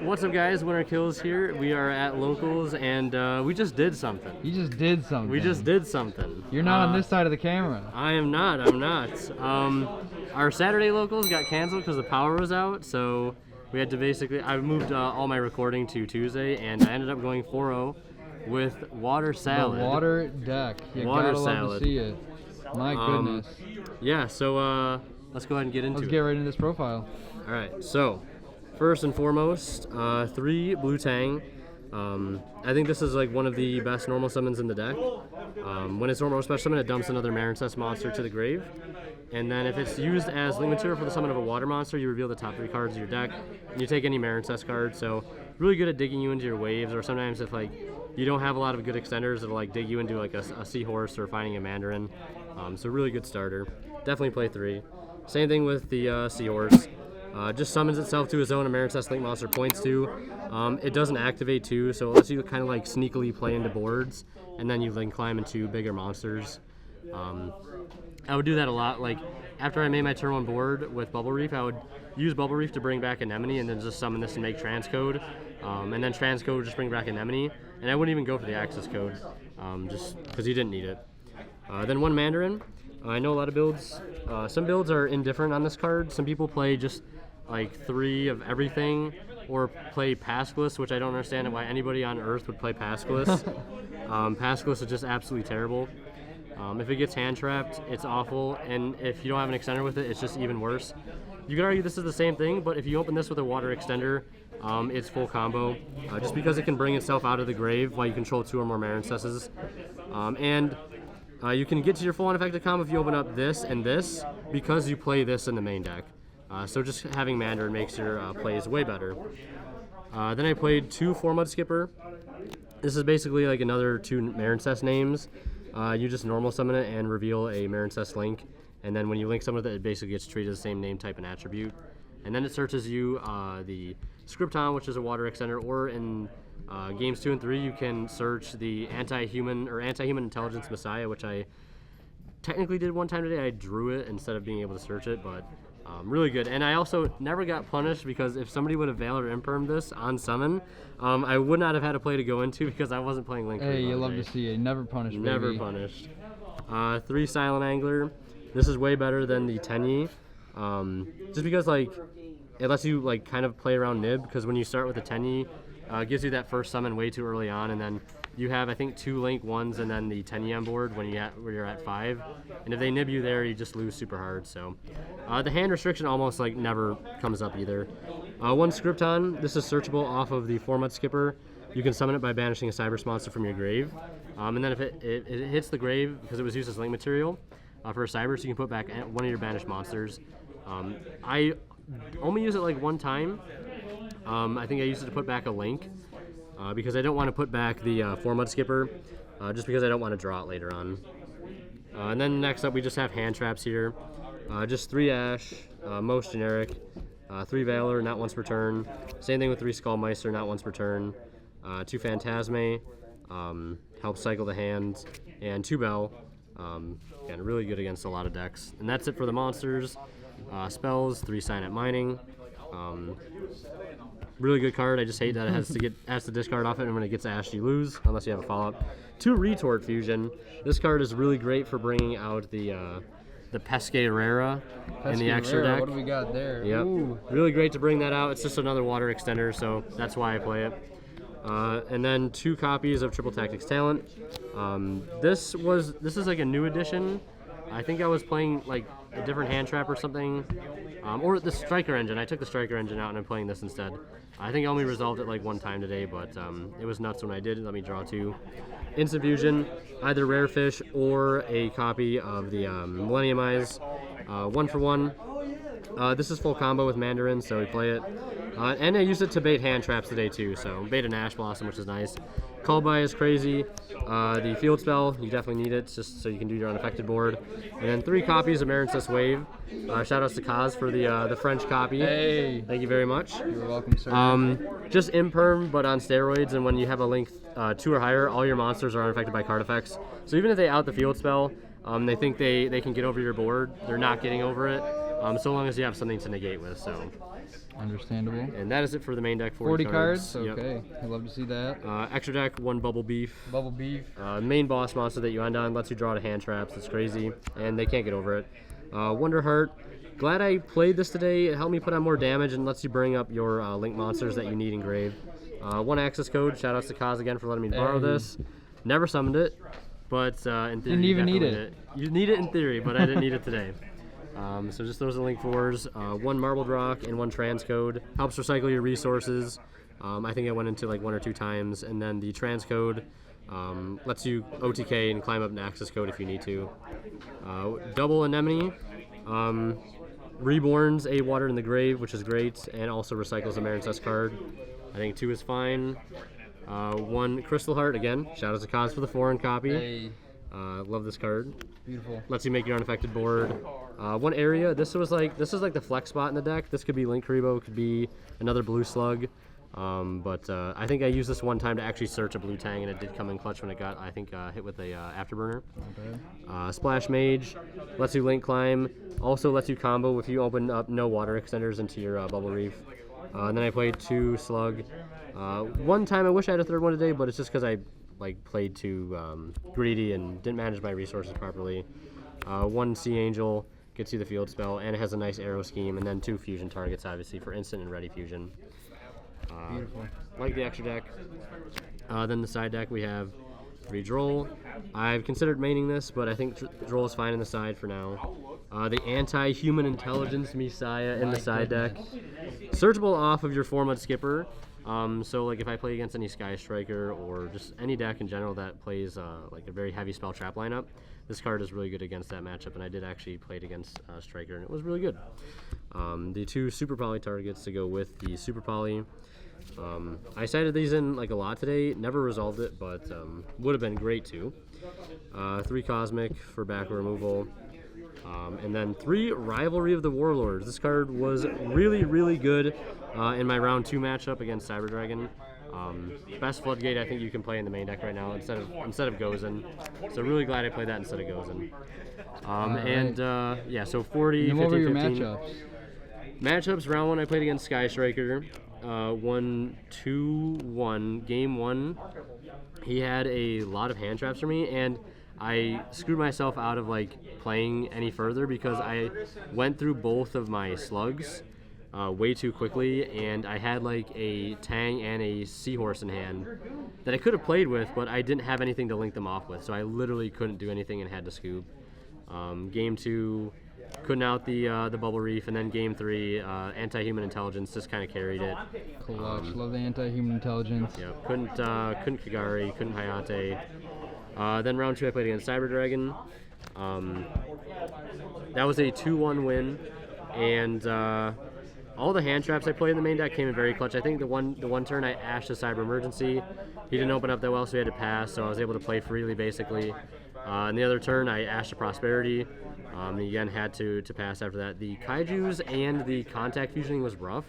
What's up, guys? Winner Kills here. We are at Locals, and we just did something. You just did something. We just did something. You're not on this side of the camera. I am not. I'm not. Our Saturday Locals got canceled because the power was out, so we had to basically. I moved all my recording to Tuesday, and I ended up going 4-0 with water salad. The water deck. You water gotta salad. love to see it. My goodness. Yeah. So let's go ahead and get into it. Let's get right into this profile. All right. So. First and foremost, 3 Blue Tang. I think this is like one of the best normal summons in the deck. When it's normal special summon, it dumps another Marincess monster to the grave. And then if it's used as link material for the summon of a water monster, you reveal the top 3 cards of your deck, and you take any Marincess card. So really good at digging you into your waves, or sometimes if like you don't have a lot of good extenders, it'll like dig you into like a seahorse or finding a mandarin. So really good starter. Definitely play 3. Same thing with the seahorse. Just summons itself to a zone a Marincess Link monster points to. It doesn't activate too, so it lets you kind of like sneakily play into boards, and then you link climb into bigger monsters. I would do that a lot. Like after I made my turn 1 board with Bubble Reef, I would use Bubble Reef to bring back Anemone, and then just summon this and make Transcode. And then Transcode would just bring back Anemone, and I wouldn't even go for the Access Code, just because you didn't need it. Then 1 Mandarin. I know a lot of builds. Some builds are indifferent on this card. Some people play just like 3 of everything, or play Pascalus, which I don't understand why anybody on Earth would play Pascalus. Pascalus is just absolutely terrible. If it gets hand trapped, it's awful, and if you don't have an extender with it, it's just even worse. You could argue this is the same thing, but if you open this with a water extender, it's full combo, just because it can bring itself out of the grave while you control 2 or more Marincesses. You can get to your full unaffected combo if you open up this and this, because you play this in the main deck. So just having Mandarin makes your plays way better. Then I played 2 4-Mud Skipper. This is basically like another 2 Marincess names. You just normal summon it and reveal a Marincess link, and then when you link summon it, it basically gets treated as the same name, type, and attribute. And then it searches you the Scripton, which is a water extender, or in games 2 and 3, you can search the anti-human intelligence Messiah, which I technically did one time today. I drew it instead of being able to search it, but really good. And I also never got punished, because if somebody would have Valor Imperm this on summon, I would not have had a play to go into, because I wasn't playing Link. Hey, you love to see it. Never punished, baby. Never punished. 3 Silent Angler. This is way better than the Tenyi, just because like it lets you like kind of play around Nib, because when you start with the Tenyi, it gives you that first summon way too early on, and then you have, I think, 2 Link 1s and then the Tenyi on board when you're at 5. And if they nib you there, you just lose super hard. So the hand restriction almost like never comes up either. 1 Scripton. This is searchable off of the 4-Mud Skipper. You can summon it by banishing a Cyberse monster from your grave. And then if it hits the grave, because it was used as link material for a Cyberse, you can put back one of your banished monsters. I only use it like 1 time. I think I used it to put back a Link. Because I don't want to put back the 4-Mud Skipper, just because I don't want to draw it later on. And then next up, we just have hand traps here. Just 3 Ash, most generic. 3 Valor, not once per turn. Same thing with 3 Skullmeister, not once per turn. 2 Phantasme, help cycle the hands, and 2 Bell. Again, really good against a lot of decks. And that's it for the monsters. Spells, 3 Signet Mining. Really good card. I just hate that it has to discard off it, and when it gets ashed, you lose, unless you have a follow-up. 2 Retort Fusion. This card is really great for bringing out the Pesquerera in the extra deck. What do we got there? Yep. Ooh. Really great to bring that out. It's just another water extender, so that's why I play it. And then 2 copies of Triple Tactics Talent. This is like a new edition. I think I was playing like a different hand trap or something. Or the Striker Engine. I took the Striker Engine out and I'm playing this instead. I think I only resolved it like 1 time today, but it was nuts when I did. Let me draw 2. Instant Fusion, either Rare Fish or a copy of the Millennium Eyes. 1 for 1. This is full combo with Mandarin, so we play it. And I used it to bait hand traps today too, so bait an Ash Blossom, which is nice. Call by is crazy. The field spell, you definitely need it just so you can do your unaffected board. And then 3 copies of Marincess Wave. Shout outs to Kaz for the French copy. Hey. Thank you very much. You're welcome, sir. Just Imperm, but on steroids, and when you have a link 2 or higher, all your monsters are unaffected by card effects. So even if they out the field spell, they think they can get over your board, they're not getting over it, so long as you have something to negate with. So Understandable. And that is it for the main deck. 40 cards? Yep. Okay. I'd love to see that. Extra deck, 1 Bubble Beef. Bubble Beef. Main boss monster that you end on, lets you draw to hand traps. It's crazy, and they can't get over it. Wonder Heart. Glad I played this today. It helped me put on more damage and lets you bring up your link monsters that you need engraved. 1 access code. Shout outs to Kaz again for letting me borrow this. Never summoned it, but in theory, Didn't even need it. You need it in theory, but I didn't need it today. So just those are link 4s. 1 Marbled Rock and 1 transcode. Helps recycle your resources. I think I went into like 1 or 2 times, and then the transcode lets you OTK and climb up an access code if you need to. Double Anemone. Reborns a Water in the Grave, which is great, and also recycles a Marincess card. I think 2 is fine. 1 Crystal Heart, again, shout out to Kaz for the foreign copy. Hey. Love this card. Beautiful. Lets you make your unaffected board. 1 Area, this is like the flex spot in the deck. This could be Link Karibo, could be another blue slug. But I think I used this one time to actually search a blue Tang, and it did come in clutch when it got, I think, hit with a Afterburner. Splash Mage, lets you Link Climb, also lets you combo if you open up no water extenders into your Bubble Reef. And then I played 2 Slug. One time I wish I had a 3rd one today, but it's just because I played too greedy and didn't manage my resources properly. 1 Sea Angel gets you the field spell, and it has a nice arrow scheme, and then 2 fusion targets, obviously, for instant and ready fusion. Beautiful. Like the extra deck. Then the side deck we have 3 Droll. I've considered maining this, but I think Droll is fine in the side for now. The Anti-Human Intelligence Messiah in the side deck. Searchable off of your 4-mud skipper. So like if I play against any Sky Striker or just any deck in general that plays like a very heavy spell trap lineup, this card is really good against that matchup, and I did actually play it against Striker, and it was really good. The 2 Super Poly targets to go with the Super Poly. I cited these in like a lot today, never resolved it, but would have been great too. 3 Cosmic for back removal. And then 3 Rivalry of the Warlords. This card was really good in my round 2 matchup against Cyber Dragon. Best Floodgate I think you can play in the main deck right now instead of Gozen. So really glad I played that instead of Gozen. Yeah, so 40, 50, 15. Matchups? Matchups, round 1 I played against Sky Striker. Won 2-1. Game 1, he had a lot of hand traps for me, and I screwed myself out of like playing any further because I went through both of my slugs way too quickly, and I had like a Tang and a Seahorse in hand that I could have played with, but I didn't have anything to link them off with, so I literally couldn't do anything and had to scoop. Game 2, couldn't out the Bubble Reef, and then Game 3, Anti-Human Intelligence just kind of carried it. Clutch, love the Anti-Human Intelligence. Yeah, couldn't Kagari, couldn't Hayate. Then round 2 I played against Cyber Dragon. That was a 2-1 win, and all the hand traps I played in the main deck came in very clutch. I think the one turn I ashed a Cyber Emergency. He didn't open up that well, so he had to pass, so I was able to play freely basically. And the other turn I ashed a Prosperity. He again had to pass after that. The Kaijus and the Contact Fusioning was rough,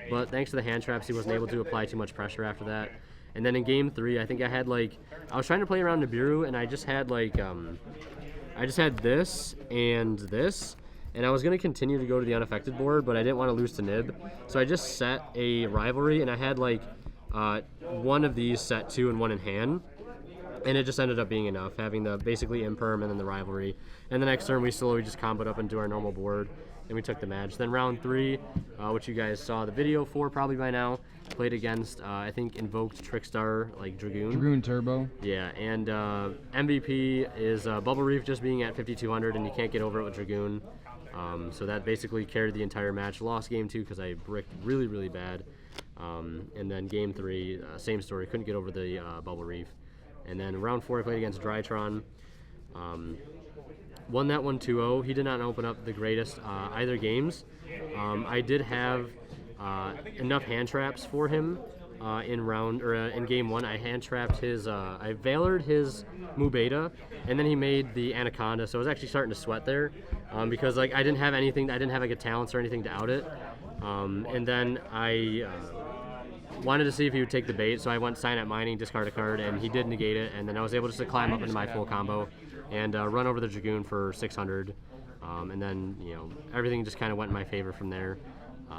but thanks to the hand traps he wasn't able to apply too much pressure after that. And then in Game 3, I think I had like, I was trying to play around Nibiru, and I just had like, I just had this and this, and I was going to continue to go to the unaffected board, but I didn't want to lose to Nib. So I just set a Rivalry, and I had like one of these set 2 and 1 in hand, and it just ended up being enough, having the basically Imperm and then the Rivalry. And the next turn we slowly just comboed up into our normal board, and we took the match. Then round 3, which you guys saw the video for probably by now, played against, I think, Invoked Trickstar, like Dragoon. Dragoon Turbo. Yeah, and MVP is Bubble Reef just being at 5,200, and you can't get over it with Dragoon. So that basically carried the entire match. Lost Game 2 because I bricked really bad. And then Game 3, same story, couldn't get over the Bubble Reef. And then round 4 I played against Drytron. Won that one 2-0. He did not open up the greatest either games. I did have enough hand traps for him in Game 1. I hand trapped his, I Valored his Mubeta, and then he made the Anaconda. So I was actually starting to sweat there because like I didn't have anything. I didn't have like a talents or anything to out it. And then I wanted to see if he would take the bait, so I went Cyanite Mining, discard a card, and he did negate it. And then I was able just to climb up into my full combo and run over the Dragoon for 600. And then everything just kind of went in my favor from there.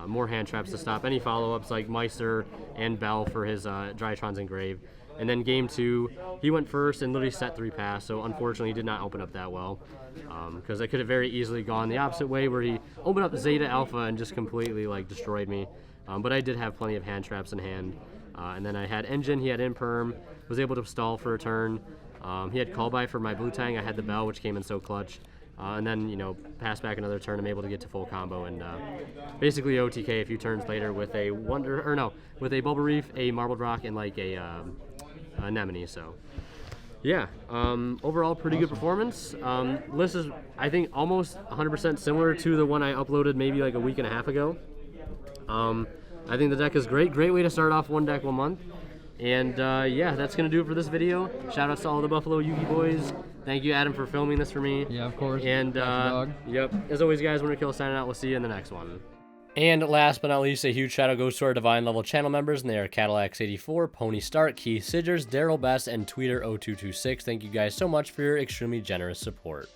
more hand traps to stop any follow-ups like Meister and Bell for his Drytron's Engrave. And then game 2, he went first and literally set 3 pass, so unfortunately he did not open up that well. Because I could have very easily gone the opposite way where he opened up Zeta Alpha and just completely like destroyed me. But I did have plenty of hand traps in hand. And then I had Engine, he had Imperm, was able to stall for a turn. He had Call By for my Blue Tang, I had the Bell, which came in so clutch. And then, pass back another turn, I'm able to get to full combo and basically OTK a few turns later with a with a Bubble Reef, a Marbled Rock, and like a Anemone. So, yeah, overall pretty good performance. List is, I think, almost 100% similar to the one I uploaded maybe like a week and a half ago. I think the deck is great way to start off one deck 1 month. And yeah, that's gonna do it for this video. Shout outs to all the Buffalo Yugi boys. Thank you, Adam, for filming this for me. Yeah, of course. And yep, as always, guys, Winterkill signing out. We'll see you in the next one. And last but not least, a huge shout out goes to our Divine Level channel members, and they are Cadillacs84, Pony Stark, Keith Sidgers, Daryl Best, and Tweeter0226. Thank you guys so much for your extremely generous support.